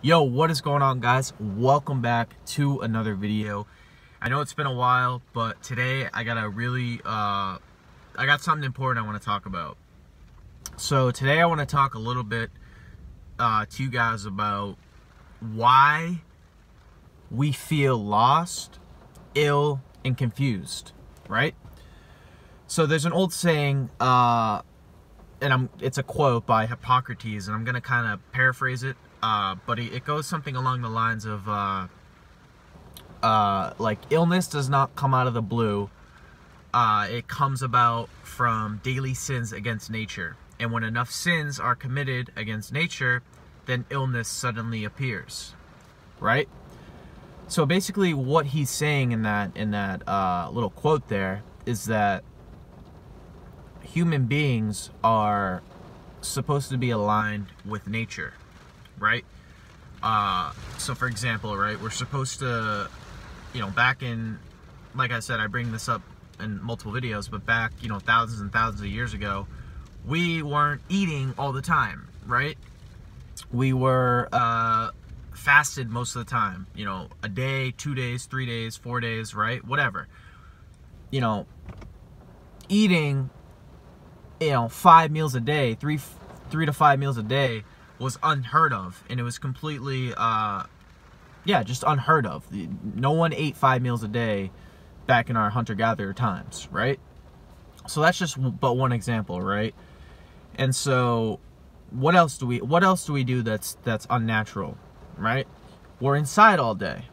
Yo, what is going on, guys? Welcome back to another video. I know it's been a while, but today I got I got something important I want to talk about. So today I want to talk a little bit to you guys about why we feel lost, ill, and confused, right? So there's an old saying, it's a quote by Hippocrates, and I'm gonna kind of paraphrase it. But it goes something along the lines of, like, illness does not come out of the blue. It comes about from daily sins against nature. And when enough sins are committed against nature, then illness suddenly appears, right? So basically what he's saying in that little quote there is that human beings are supposed to be aligned with nature, right? So for example, right, we're supposed to, back in, like I said, I bring this up in multiple videos, but back, thousands and thousands of years ago, we weren't eating all the time, right? We were fasted most of the time, a day, 2 days, 3 days, 4 days, right? Whatever. Eating, 5 meals a day, three to 5 meals a day was unheard of, and it was completely just unheard of. No one ate 5 meals a day back in our hunter-gatherer times, right? So that's just but one example, right? And so what else do we do that's unnatural, right? We're inside all day.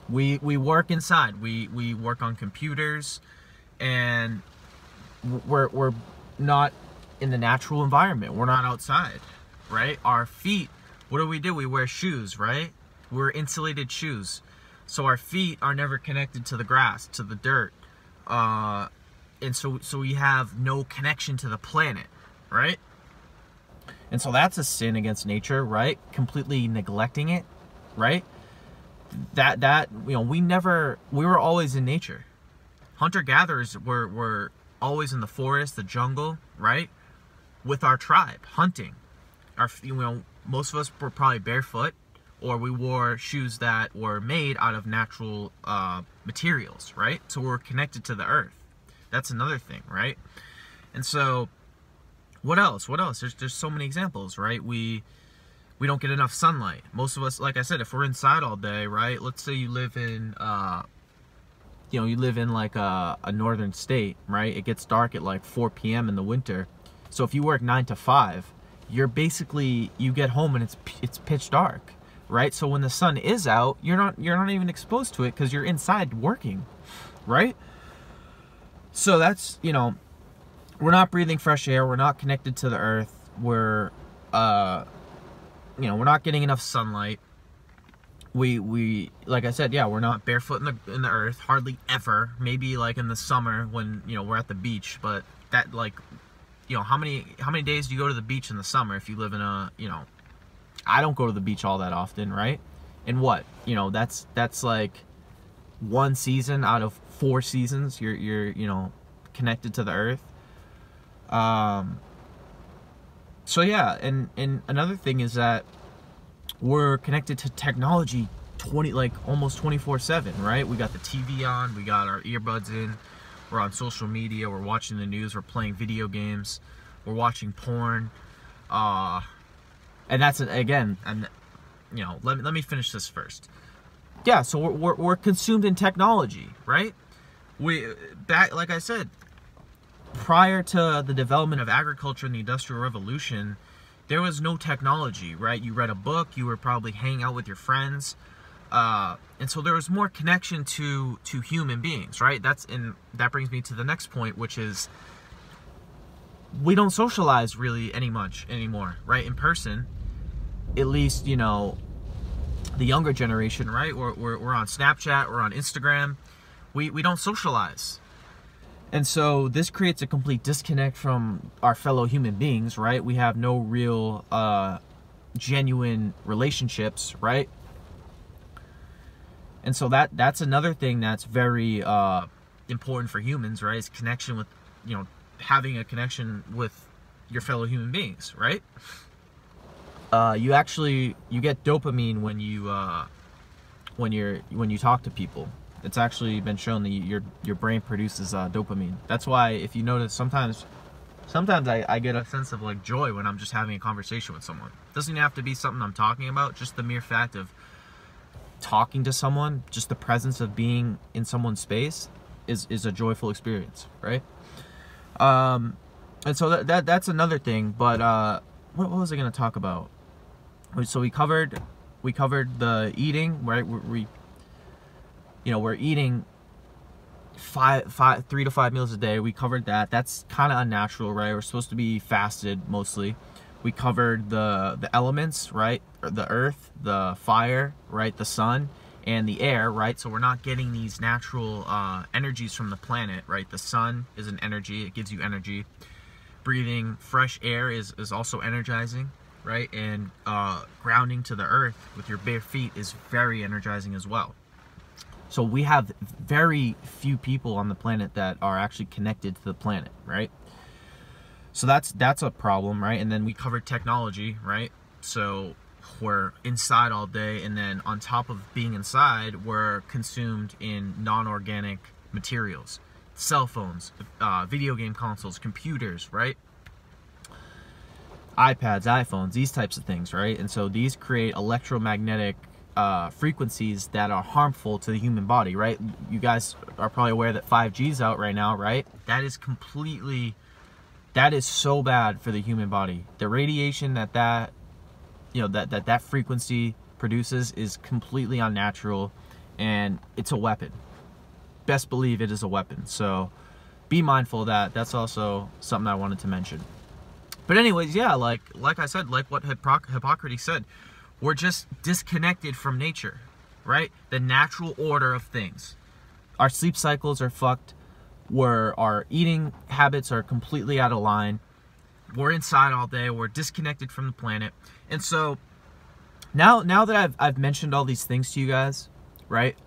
We work inside. We work on computers, and we're not in the natural environment. We're not outside, right? Our feet, what do? We wear shoes, right? We're insulated shoes. So our feet are never connected to the grass, to the dirt. And so we have no connection to the planet, right? And so that's a sin against nature, right? Completely neglecting it, right? We were always in nature. Hunter-gatherers were always in the forest, the jungle, right? With our tribe, hunting. Most of us were probably barefoot, or we wore shoes that were made out of natural materials, right? So we're connected to the earth. That's another thing, right? And so, what else? There's so many examples, right? We don't get enough sunlight. Most of us, like I said, if we're inside all day, right? Let's say you live in, like a northern state, right? It gets dark at like 4 p.m. in the winter. So if you work 9 to 5, you get home and it's pitch dark, right? So when the sun is out, you're not even exposed to it because you're inside working, right? So that's, we're not breathing fresh air. We're not connected to the earth. We're not getting enough sunlight. We like I said, we're not barefoot in the earth hardly ever. Maybe like in the summer when we're at the beach, but that, like, how many days do you go to the beach in the summer if you live in a, I don't go to the beach all that often, right? And what, that's like one season out of 4 seasons you're connected to the earth. So yeah, and another thing is that we're connected to technology almost 24/7, right? We got the TV on, we got our earbuds in, we're on social media, we're watching the news, we're playing video games, we're watching porn, and that's again, and let me finish this first. Yeah, so we're consumed in technology, right? Like I said, prior to the development of agriculture and the Industrial Revolution, there was no technology, right? You read a book, you were probably hanging out with your friends, and so there was more connection to human beings, right? That brings me to the next point, which is we don't socialize really anymore, right? In person, at least, the younger generation, right? We're on Snapchat, we're on Instagram. We don't socialize. And so this creates a complete disconnect from our fellow human beings, right? We have no real genuine relationships, right? And so that's another thing that's very important for humans, right? Is connection with, having a connection with your fellow human beings, right? you get dopamine when you talk to people. It's actually been shown that your brain produces dopamine. That's why, if you notice, sometimes I get a sense of like joy when I'm just having a conversation with someone. It doesn't have to be something I'm talking about. Just the mere fact of talking to someone, just the presence of being in someone's space is a joyful experience, right? And so that's another thing. But what was I going to talk about? So we covered the eating, right? We're eating 3 to 5 meals a day. We covered that. That's kind of unnatural, right? We're supposed to be fasted mostly. We covered the elements, right? The earth, the fire, right? The sun, and the air, right? So we're not getting these natural energies from the planet, right? The sun is an energy. It gives you energy. Breathing fresh air is also energizing, right? And grounding to the earth with your bare feet is very energizing as well. So we have very few people on the planet that are actually connected to the planet, right? So that's a problem, right? And then we covered technology, right? So we're inside all day, and then on top of being inside, we're consumed in non-organic materials. Cell phones, video game consoles, computers, right? iPads, iPhones, these types of things, right? And so these create electromagnetic frequencies that are harmful to the human body, right? You guys are probably aware that 5G is out right now, right? That is so bad for the human body. The radiation that frequency produces is completely unnatural, and it's a weapon. Best believe it is a weapon. So be mindful of that. That's also something I wanted to mention. But anyways, yeah, like I said, like what Hippocrates said, we're just disconnected from nature, right? The natural order of things. Our sleep cycles are fucked. Our eating habits are completely out of line. We're inside all day. We're disconnected from the planet. And so now that I've mentioned all these things to you guys, right?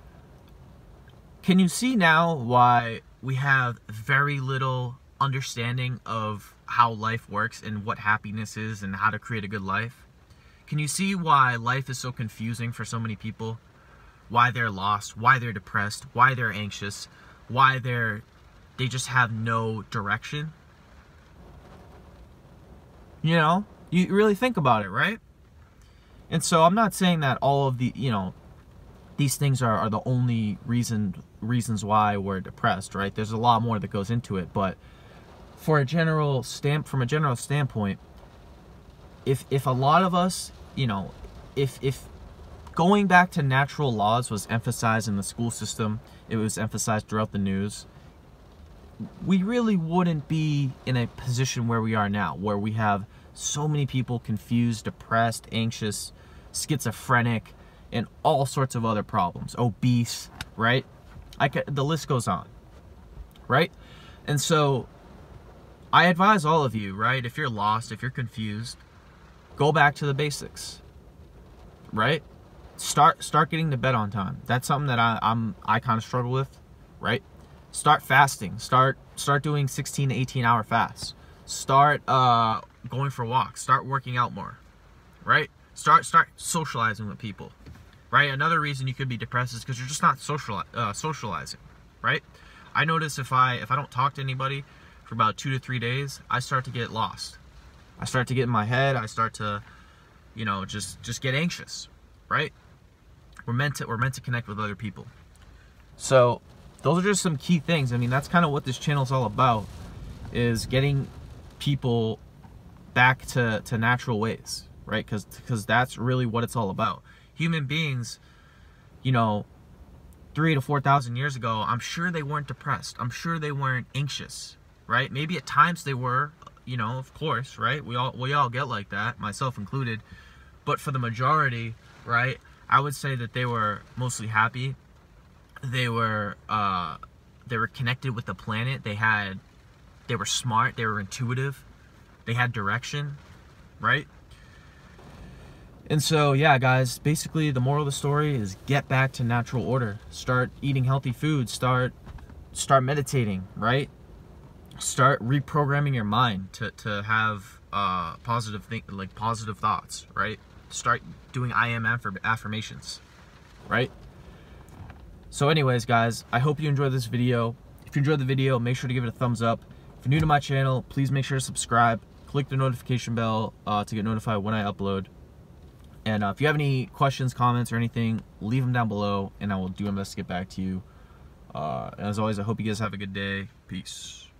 Can you see now why we have very little understanding of how life works and what happiness is and how to create a good life? Can you see why life is so confusing for so many people? Why they're lost, why they're depressed, why they're anxious, why they just have no direction? You know, you really think about it, right? And so I'm not saying that all of the, these things are the only reasons why we're depressed, right? There's a lot more that goes into it, but from a general standpoint, if a lot of us, if going back to natural laws was emphasized in the school system, it was emphasized throughout the news, we really wouldn't be in a position where we are now, where we have so many people confused, depressed, anxious, schizophrenic, and all sorts of other problems, obese, right? The list goes on, right? And so I advise all of you, right? If you're lost, if you're confused, go back to the basics, right? Start getting to bed on time. That's something that I kind of struggle with, right? Start fasting. Start doing 16 to 18 hour fasts. Start going for walks. Start working out more, right? Start socializing with people, right? Another reason you could be depressed is because you're just not socializing, right? I notice if I don't talk to anybody for about 2 to 3 days, I start to get lost. I start to get in my head. I start to, just get anxious, right? We're meant to connect with other people. So those are just some key things. I mean, that's kind of what this channel is all about, is getting people back to natural ways, right? Because that's really what it's all about. Human beings, 3,000 to 4,000 years ago, I'm sure they weren't depressed. I'm sure they weren't anxious, right? Maybe at times they were, of course, right? We all get like that, myself included. But for the majority, right, I would say that they were mostly happy. They were connected with the planet. They were smart. They were intuitive. They had direction, right? And so, yeah, guys, basically the moral of the story is get back to natural order. Start eating healthy food. Start meditating, right? Start reprogramming your mind to have positive thoughts, right? Start doing I am affirmations, right? So anyways, guys, I hope you enjoyed this video. If you enjoyed the video, make sure to give it a thumbs up. If you're new to my channel, please make sure to subscribe. Click the notification bell to get notified when I upload. And if you have any questions, comments, or anything, leave them down below, and I will do my best to get back to you. And as always, I hope you guys have a good day. Peace.